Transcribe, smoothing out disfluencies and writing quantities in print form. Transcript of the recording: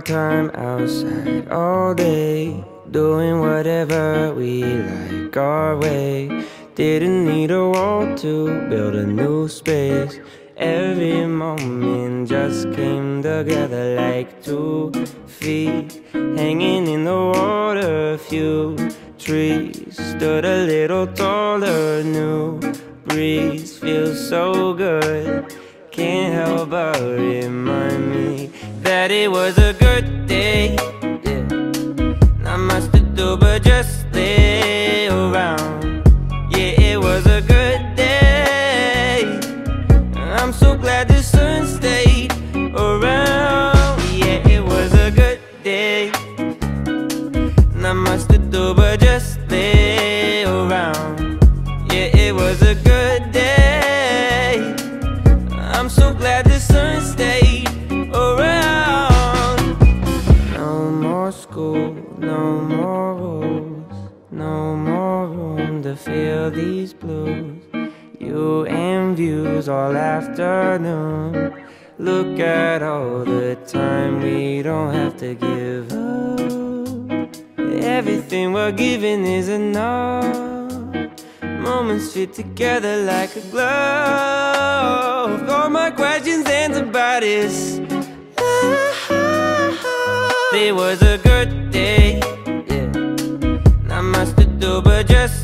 our time outside all day, doing whatever we like our way. Didn't need a wall to build a new space. Every moment just came together like 2 feet hanging in the water. A few trees stood a little taller. New breeze feels so good, can't help but remind me that it was a good day. Yeah. Not much to do but just lay around. Yeah, it was a good day. I'm so glad the sun stayed around. Yeah, it was a good day. Not much to do but just lay around. Yeah, it was a good day. I'm so glad the sun stayed around. No more school, no more rules, no more room to feel these blues. You and views all afternoon. Look at all the time we don't have to give up. Everything we're giving is enough. Moments fit together like a glove. All my questions answered by this love. It was a good day, yeah. Not much to do but just